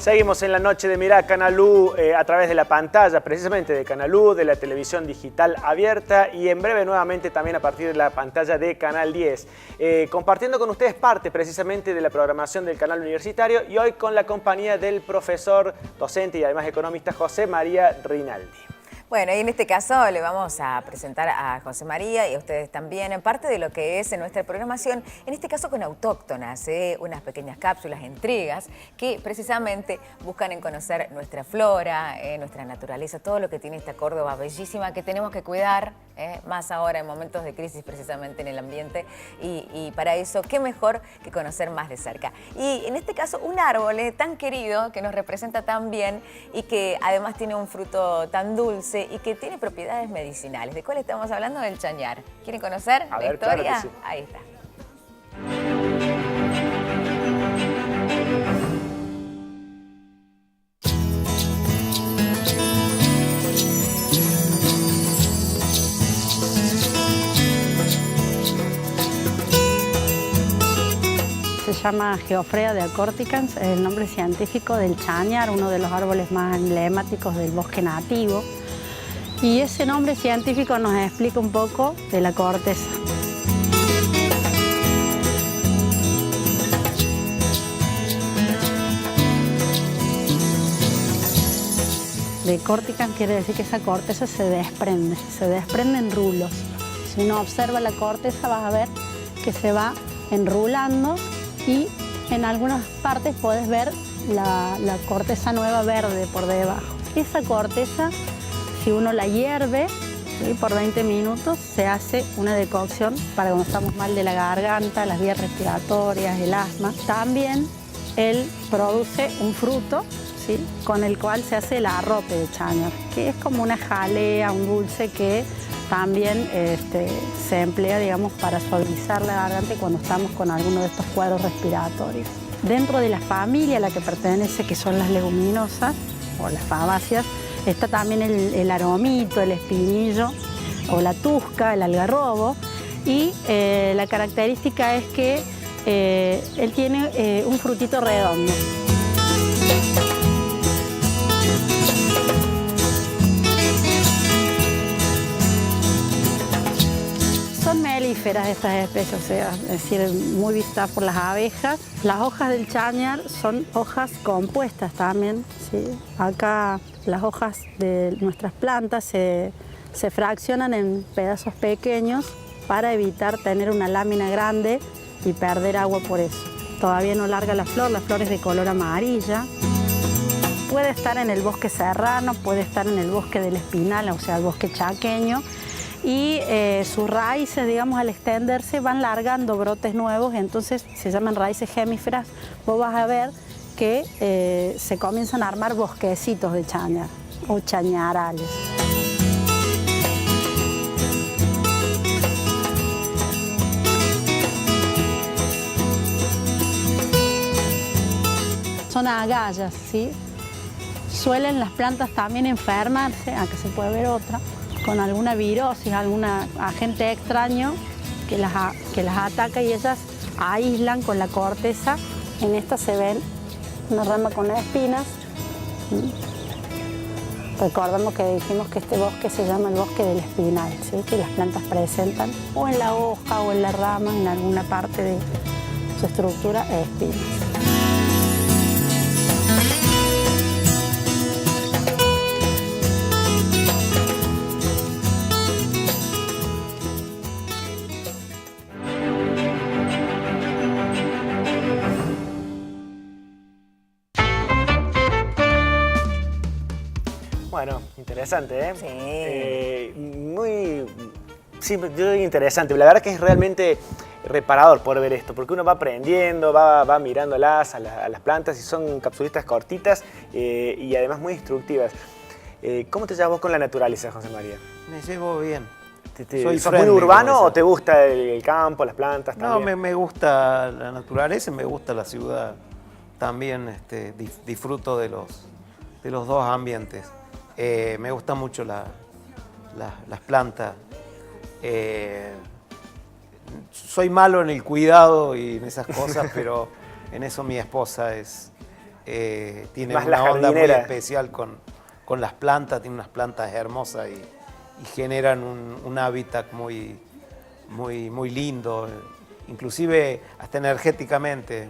Seguimos en la noche de Mirá Canal U a través de la pantalla, precisamente de Canal U, de la televisión digital abierta y en breve nuevamente también a partir de la pantalla de Canal 10. Compartiendo con ustedes parte precisamente de la programación del canal universitario y hoy con la compañía del profesor, docente y además economista José María Rinaldi. Bueno, y en este caso le vamos a presentar a José María y a ustedes también parte de lo que es nuestra programación, en este caso con autóctonas, unas pequeñas cápsulas, entregas, que precisamente buscan en conocer nuestra flora, nuestra naturaleza, todo lo que tiene esta Córdoba bellísima que tenemos que cuidar, más ahora en momentos de crisis precisamente en el ambiente, y para eso, qué mejor que conocer más de cerca. Y en este caso, un árbol tan querido que nos representa tan bien y que además tiene un fruto tan dulce y que tiene propiedades medicinales. ¿De cuál estamos hablando? Del chañar. ¿Quieren conocer la historia? Claro que sí. Ahí está. Se llama Geoffrea de Acorticans, es el nombre científico del chañar, uno de los árboles más emblemáticos del bosque nativo. Y ese nombre científico nos explica un poco de la corteza. De corticans quiere decir que esa corteza se desprende en rulos. Si uno observa la corteza vas a ver que se va enrulando y en algunas partes puedes ver la corteza nueva verde por debajo. Esa corteza, si uno la hierve, ¿sí?, por 20 minutos, se hace una decocción para cuando estamos mal de la garganta, las vías respiratorias, el asma. También él produce un fruto, ¿sí?, con el cual se hace el arrope de chañar, que es como una jalea, un dulce que también se emplea, digamos, para suavizar la garganta cuando estamos con alguno de estos cuadros respiratorios. Dentro de la familia a la que pertenece, que son las leguminosas o las fabáceas, está también el aromito, el espinillo o la tusca, el algarrobo, y la característica es que él tiene un frutito redondo. Son melíferas estas especies, o sea, es decir, muy vistas por las abejas. Las hojas del chañar son hojas compuestas también, ¿sí? Acá las hojas de nuestras plantas se fraccionan en pedazos pequeños para evitar tener una lámina grande y perder agua por eso. Todavía no larga la flor es de color amarilla. Puede estar en el bosque serrano, puede estar en el bosque del espinal, o sea, el bosque chaqueño, y sus raíces, digamos, al extenderse van largando brotes nuevos, entonces se llaman raíces gemíferas. Vos vas a ver que se comienzan a armar bosquecitos de chañar o chañarales. Son agallas, ¿sí? Suelen las plantas también enfermarse, acá se puede ver otra, con alguna virosis, algún agente extraño que las ataca y ellas aíslan con la corteza. En esta se ven una rama con espinas. Recordamos que dijimos que este bosque se llama el bosque del espinal, ¿sí?, que las plantas presentan o en la hoja o en la rama, en alguna parte de su estructura, espinas. Bueno, interesante, Sí. Muy interesante. La verdad que es realmente reparador poder ver esto, porque uno va aprendiendo, va mirándolas a las plantas y son capsulitas cortitas y además muy instructivas. ¿Cómo te llevas vos con la naturaleza, José María? Me llevo bien. ¿Sos muy urbano o te gusta el campo, las plantas también? No, me gusta la naturaleza y me gusta la ciudad. También disfruto de los dos ambientes. Me gustan mucho las plantas. Soy malo en el cuidado y en esas cosas, pero en eso mi esposa es tiene Más la una onda muy jardinera. especial con las plantas, tiene unas plantas hermosas y generan un hábitat muy, muy, muy lindo, inclusive hasta energéticamente,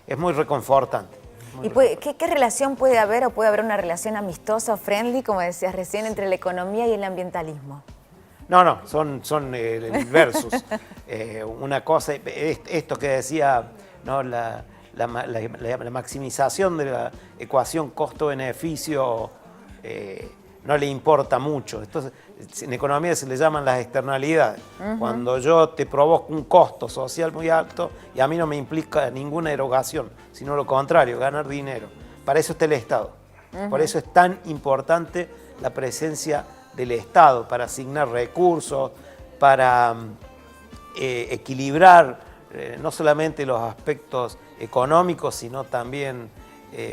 es muy reconfortante. ¿Y qué relación puede haber, o puede haber una relación amistosa o friendly, como decías recién, entre la economía y el ambientalismo? No, son versus. Una cosa, esto que decía, ¿no? la maximización de la ecuación costo-beneficio no le importa mucho. Entonces, en economía se le llaman las externalidades. Cuando yo te provoco un costo social muy alto y a mí no me implica ninguna erogación, sino lo contrario, ganar dinero. Para eso está el Estado. Por eso es tan importante la presencia del Estado, para asignar recursos, para equilibrar no solamente los aspectos económicos, sino también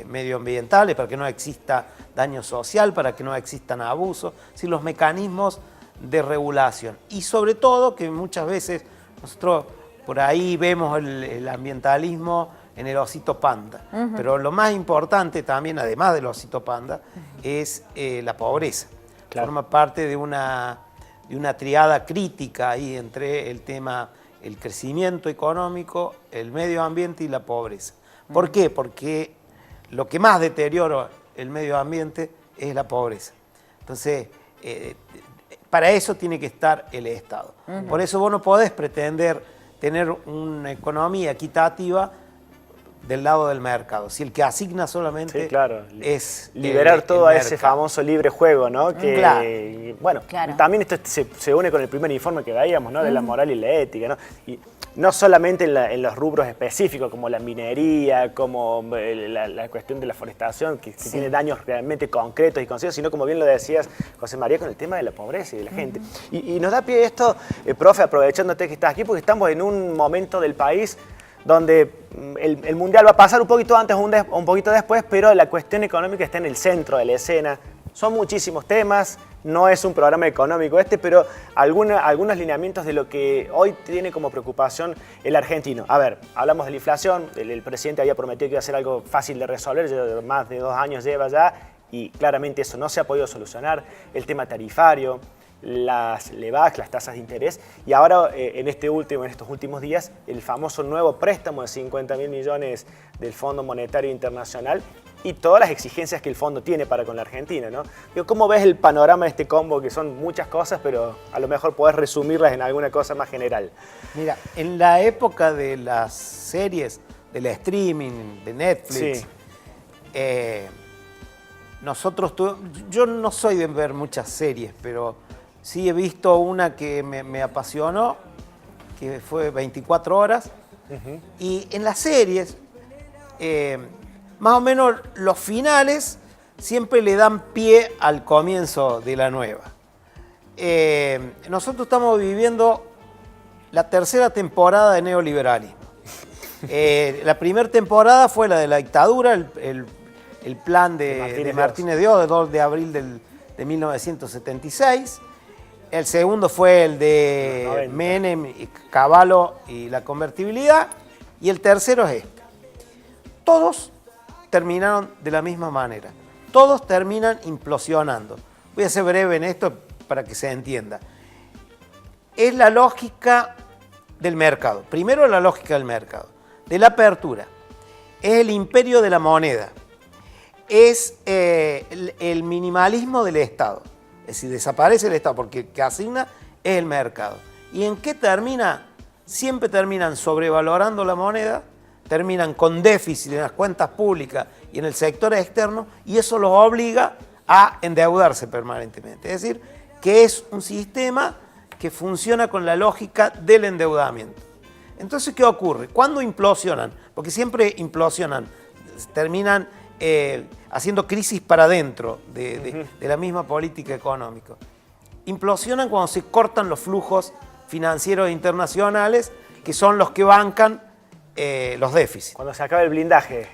medioambientales, para que no exista daño social, para que no existan abusos, si los mecanismos de regulación. Y sobre todo que muchas veces nosotros por ahí vemos el ambientalismo en el osito panda, pero lo más importante también, además del osito panda, es la pobreza. Claro. Forma parte de una triada crítica ahí entre el tema, el crecimiento económico, el medio ambiente y la pobreza. ¿Por qué? Porque lo que más deteriora el medio ambiente es la pobreza. Entonces, para eso tiene que estar el Estado. Por eso vos no podés pretender tener una economía equitativa del lado del mercado. Si el que asigna solamente es liberar todo a ese famoso libre juego, ¿no? Que, claro. Bueno, también esto se une con el primer informe que veíamos, ¿no? De la moral y la ética, ¿no? Y no solamente en los rubros específicos como la minería, como la cuestión de la forestación, que tiene daños realmente concretos y concisos, sino como bien lo decías, José María, con el tema de la pobreza y de la gente. Y nos da pie esto, profe, aprovechándote que estás aquí, porque estamos en un momento del país donde el Mundial va a pasar un poquito antes o un poquito después, pero la cuestión económica está en el centro de la escena. Son muchísimos temas, no es un programa económico pero algunos lineamientos de lo que hoy tiene como preocupación el argentino. A ver, hablamos de la inflación, el presidente había prometido que iba a ser algo fácil de resolver, más de 2 años lleva ya, y claramente eso no se ha podido solucionar. El tema tarifario, las LEVAX, las tasas de interés, y ahora en estos últimos días el famoso nuevo préstamo de 50.000 millones del Fondo Monetario Internacional y todas las exigencias que el fondo tiene para con la Argentina, ¿no? ¿Cómo ves el panorama de este combo, que son muchas cosas, pero a lo mejor podés resumirlas en alguna cosa más general? Mira, en la época de las series, del streaming, de Netflix, yo no soy de ver muchas series, pero sí he visto una que me apasionó, que fue 24 horas. Y en las series, más o menos los finales siempre le dan pie al comienzo de la nueva. Nosotros estamos viviendo la tercera temporada de neoliberalismo. La primera temporada fue la de la dictadura, el plan de Martínez de Oz, de 2 de abril de 1976. El segundo fue el de Menem, Cavallo y la convertibilidad. Y el tercero es este. Todos terminaron de la misma manera. Todos terminan implosionando. Voy a ser breve en esto para que se entienda. Es la lógica del mercado. Primero la lógica del mercado. De la apertura. Es el imperio de la moneda. Es el minimalismo del Estado. Es decir, desaparece el Estado porque el que asigna es el mercado. ¿Y en qué termina? Siempre terminan sobrevalorando la moneda, terminan con déficit en las cuentas públicas y en el sector externo, y eso los obliga a endeudarse permanentemente. Es decir, que es un sistema que funciona con la lógica del endeudamiento. Entonces, ¿qué ocurre? ¿Cuándo implosionan? Porque siempre implosionan, terminan haciendo crisis para adentro de la misma política económica. Implosionan cuando se cortan los flujos financieros internacionales, que son los que bancan los déficits. Cuando se acaba el blindaje.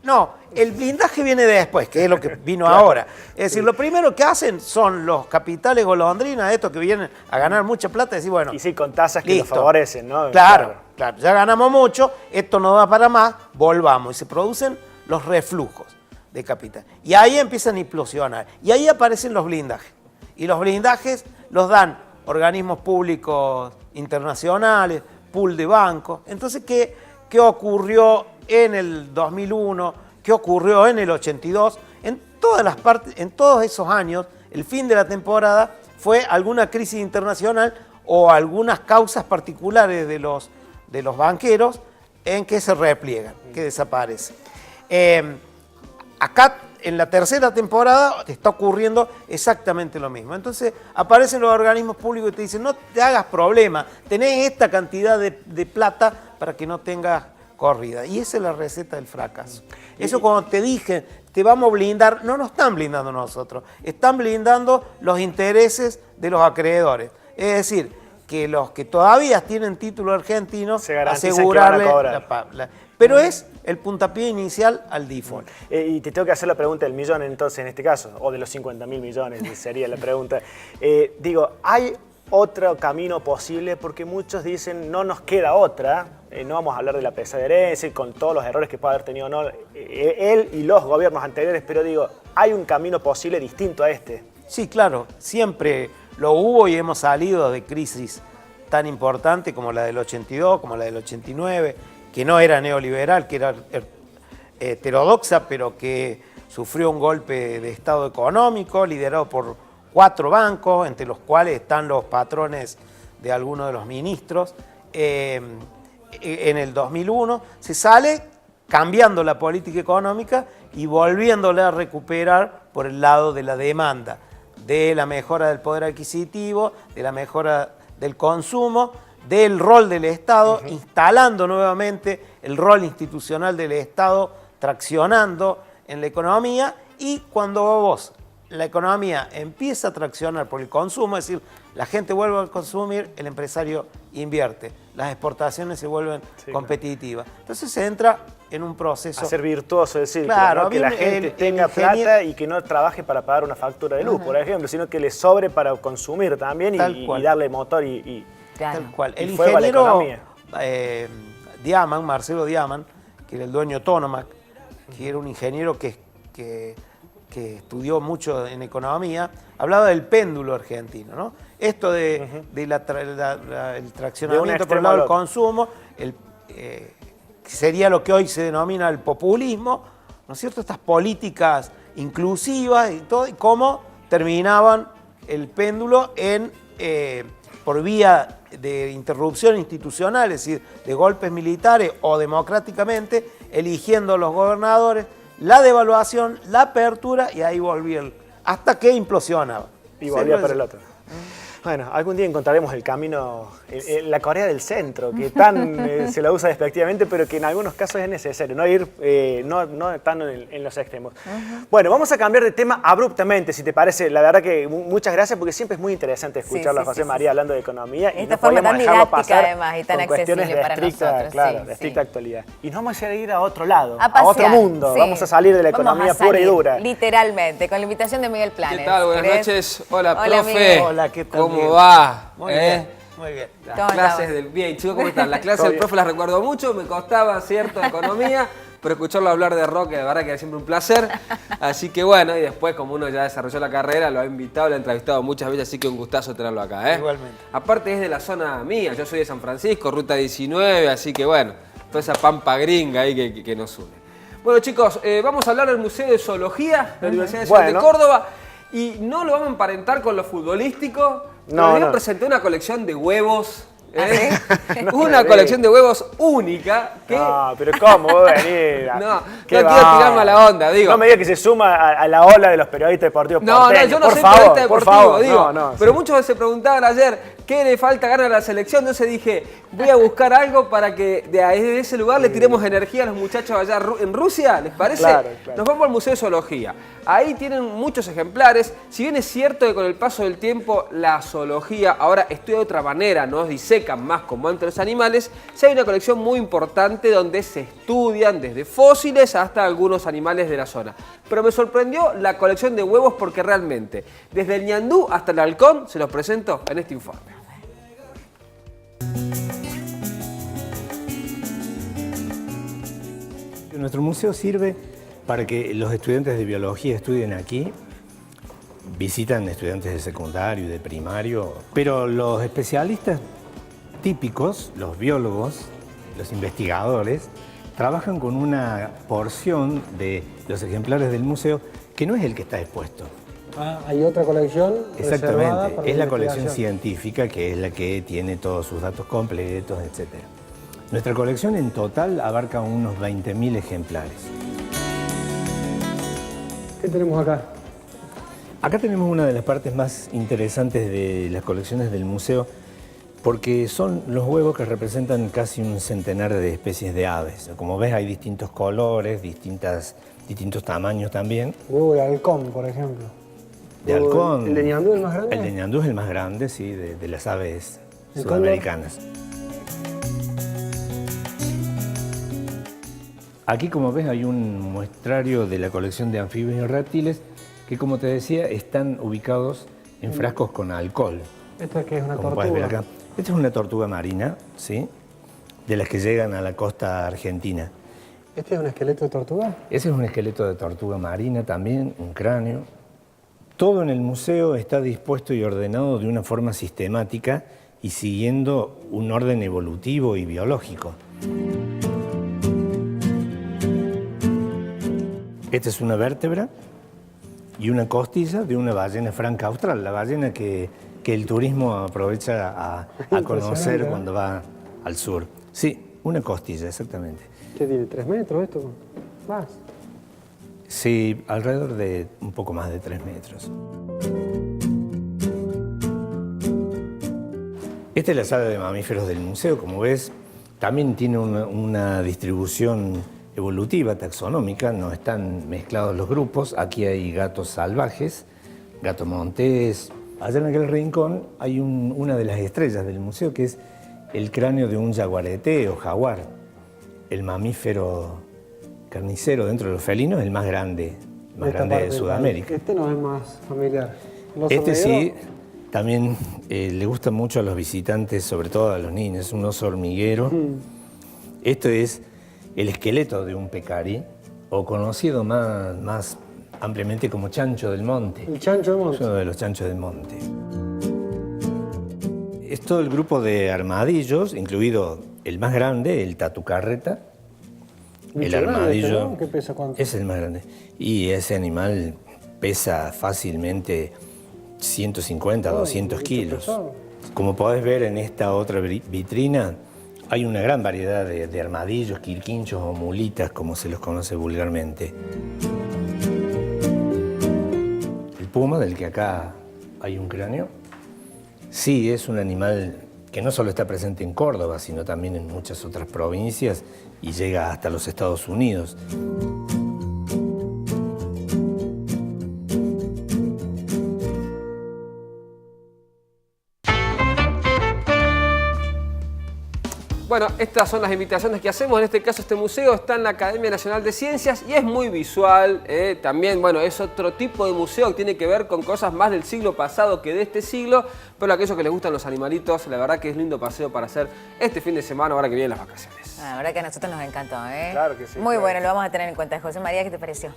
No, el blindaje viene después, que es lo que vino ahora. Es decir, lo primero que hacen son los capitales golondrinas, estos que vienen a ganar mucha plata, y decir, bueno... Y sí, con tasas que los favorecen, ¿no? Claro. claro, ya ganamos mucho, esto no da para más, volvamos. Y se producen los reflujos de capital. Y ahí empiezan a implosionar. Y ahí aparecen los blindajes. Y los blindajes los dan organismos públicos internacionales, pool de bancos. Entonces, ¿qué ocurrió en el 2001? ¿Qué ocurrió en el 82? En todas las partes, en todos esos años, el fin de la temporada fue alguna crisis internacional o algunas causas particulares de los banqueros en que se repliegan, que desaparecen. Acá, en la tercera temporada, te está ocurriendo exactamente lo mismo. Entonces, aparecen los organismos públicos y te dicen, no te hagas problema, tenés esta cantidad de plata para que no tengas corrida. Y esa es la receta del fracaso. Eso cuando te dije, te vamos a blindar, no nos están blindando nosotros, están blindando los intereses de los acreedores. Es decir, que los que todavía tienen título argentino, asegurarle pero es el puntapié inicial al default. Y te tengo que hacer la pregunta del millón entonces en este caso, o de los 50.000 millones sería la pregunta. Digo, ¿hay otro camino posible? Porque muchos dicen, no nos queda otra, no vamos a hablar de la pesada herencia con todos los errores que puede haber tenido él y los gobiernos anteriores, pero digo, ¿hay un camino posible distinto a este? Sí, claro, siempre lo hubo y hemos salido de crisis tan importantes como la del 82, como la del 89, que no era neoliberal, que era heterodoxa, pero que sufrió un golpe de estado económico liderado por 4 bancos, entre los cuales están los patrones de algunos de los ministros. En el 2001 se sale cambiando la política económica y volviéndola a recuperar por el lado de la demanda, de la mejora del poder adquisitivo, de la mejora del consumo, del rol del Estado, instalando nuevamente el rol institucional del Estado, traccionando en la economía. Y cuando la economía empieza a traccionar por el consumo, es decir, la gente vuelve a consumir, el empresario invierte, las exportaciones se vuelven competitivas. Entonces se entra en un proceso... A ser virtuoso, es decir, claro, ¿no? Que la gente tenga plata y que no trabaje para pagar una factura de luz, por ejemplo, sino que le sobre para consumir también y darle motor y tal cual. El fuego a la ingeniero economía. Diaman, Marcelo Diaman, que era el dueño de Tonomac, que era un ingeniero que estudió mucho en economía, hablaba del péndulo argentino, ¿no? Esto de el traccionamiento por el lado del consumo, sería lo que hoy se denomina el populismo, ¿no es cierto? Estas políticas inclusivas y todo, y cómo terminaban el péndulo por vía de interrupción institucional, es decir, de golpes militares o democráticamente, eligiendo los gobernadores, la devaluación, la apertura, y ahí volvía hasta que implosionaba. Y volvía para el otro. Bueno, algún día encontraremos el camino, la Corea del Centro, que tan se la usa despectivamente, pero que en algunos casos es necesario, no ir no tan en los extremos. Bueno, vamos a cambiar de tema abruptamente, si te parece. La verdad que muchas gracias, porque siempre es muy interesante escucharlo a José María hablando de economía. Esta forma tan didáctica, además, y tan accesible para nosotros. Claro, de estricta actualidad. Y nos vamos a ir a otro lado, a otro mundo. Vamos a salir de la economía pura y dura. Literalmente, con la invitación de Miguel Planes. ¿Qué tal? Buenas noches. Hola, profe. Miguel. Hola, ¿qué tal? ¿Cómo va? Muy bien, muy bien. Las clases del... Bien, chicos, ¿cómo están? Las clases del profe las recuerdo mucho, me costaba cierto economía, pero escucharlo hablar de rock, de verdad que era siempre un placer. Así que bueno, y después como uno ya desarrolló la carrera, lo ha invitado, lo ha entrevistado muchas veces, así que un gustazo tenerlo acá. Igualmente. Aparte es de la zona mía, yo soy de San Francisco, Ruta 19, así que bueno, toda esa pampa gringa ahí que nos une. Bueno chicos, vamos a hablar del Museo de Zoología de la Universidad Nacional de Córdoba, y no lo vamos a emparentar con lo futbolístico. Yo presenté una colección de huevos. Una colección de huevos única. No, pero ¿cómo vos venís? No quiero tirar mala onda, digo. No me digas que se suma a la ola de los periodistas deportivos porteños. No, yo no soy periodista deportivo, digo. Pero muchos se preguntaban ayer, ¿qué le falta ganar a la selección? Entonces dije, voy a buscar algo para que de ese lugar le tiremos energía a los muchachos allá en Rusia, ¿les parece? Claro. Nos vamos al Museo de Zoología. Ahí tienen muchos ejemplares. Si bien es cierto que con el paso del tiempo la zoología ahora estudia de otra manera, no disecan más como antes los animales, sí hay una colección muy importante donde se estudian desde fósiles hasta algunos animales de la zona. Pero me sorprendió la colección de huevos porque realmente, desde el ñandú hasta el halcón, se los presento en este informe. nuestro museo sirve para que los estudiantes de biología estudien aquí, visitan estudiantes de secundario y de primario, pero los especialistas típicos, los biólogos, los investigadores, trabajan con una porción de los ejemplares del museo que no es el que está expuesto. Ah, hay otra colección. Exactamente, es la colección científica, que es la que tiene todos sus datos completos, etc. Nuestra colección en total abarca unos 20.000 ejemplares. ¿Qué tenemos acá? Acá tenemos una de las partes más interesantes de las colecciones del museo, porque son los huevos que representan casi un centenar de especies de aves. Como ves, hay distintos colores, distintos tamaños también. Huevo de halcón, por ejemplo. De halcón. ¿El de ñandú es el más grande? El de ñandú es el más grande, sí, de las aves sudamericanas. Aquí, como ves, hay un muestrario de la colección de anfibios y reptiles que, como te decía, están ubicados en frascos con alcohol. ¿Esta qué es una Como tortuga? puedes ver acá. Esta es una tortuga marina, ¿sí? De las que llegan a la costa argentina. ¿Este es un esqueleto de tortuga? Ese es un esqueleto de tortuga marina también, un cráneo. Todo en el museo está dispuesto y ordenado de una forma sistemática y siguiendo un orden evolutivo y biológico. Esta es una vértebra y una costilla de una ballena franca austral, la ballena que el turismo aprovecha a conocer cuando va al sur. Sí, una costilla, exactamente. ¿Qué tiene? ¿3 metros esto? ¿Más? Sí, alrededor de un poco más de 3 metros. Esta es la sala de mamíferos del museo, como ves, también tiene una distribución evolutiva, taxonómica, no están mezclados los grupos. Aquí hay gatos salvajes, gato montés. Allá en aquel rincón hay una de las estrellas del museo, que es el cráneo de un jaguarete o jaguar, el mamífero carnicero dentro de los felinos, el más grande de Sudamérica. Este no es más familiar. Este sí, también le gusta mucho a los visitantes, sobre todo a los niños, es un oso hormiguero. Esto es el esqueleto de un pecarí, o conocido más ampliamente como chancho del monte. ¿El chancho del monte? Es uno de los chanchos del monte. Es todo el grupo de armadillos, incluido el más grande, el tatucarreta. El armadillo, ¿no? ¿Qué pesa cuánto? Es el más grande. Y ese animal pesa fácilmente 150, 200 kilos. Pesado. Como podés ver en esta otra vitrina, hay una gran variedad de armadillos, quirquinchos o mulitas, como se los conoce vulgarmente. El puma, del que acá hay un cráneo, sí, es un animal que no solo está presente en Córdoba, sino también en muchas otras provincias y llega hasta los Estados Unidos. Bueno, estas son las invitaciones que hacemos. En este caso, este museo está en la Academia Nacional de Ciencias y es muy visual. También, bueno, es otro tipo de museo que tiene que ver con cosas más del siglo pasado que de este siglo. Pero a aquellos que les gustan los animalitos, la verdad que es lindo paseo para hacer este fin de semana, ahora que vienen las vacaciones. La verdad que a nosotros nos encantó, ¿eh? Claro que sí. Muy claro. bueno, lo vamos a tener en cuenta. José María, ¿qué te pareció?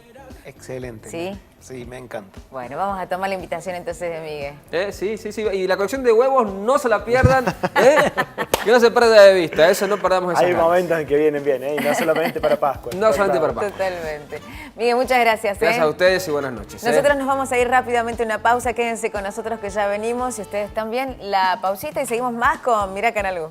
Excelente. ¿Sí? Sí, me encanta. Bueno, vamos a tomar la invitación entonces de Miguel. Sí. Y la colección de huevos no se la pierdan, que no se pierda de vista, eso no perdamos esa Hay ganas. momentos en que vienen bien, ¿eh? Y no solamente para Pascua. No solamente para Pascua. Totalmente. Miguel, muchas gracias. Gracias a ustedes y buenas noches. Nosotros nos vamos a ir rápidamente a una pausa. Quédense con nosotros que ya venimos y ustedes también. La pausita y seguimos más con Mirá Canal U.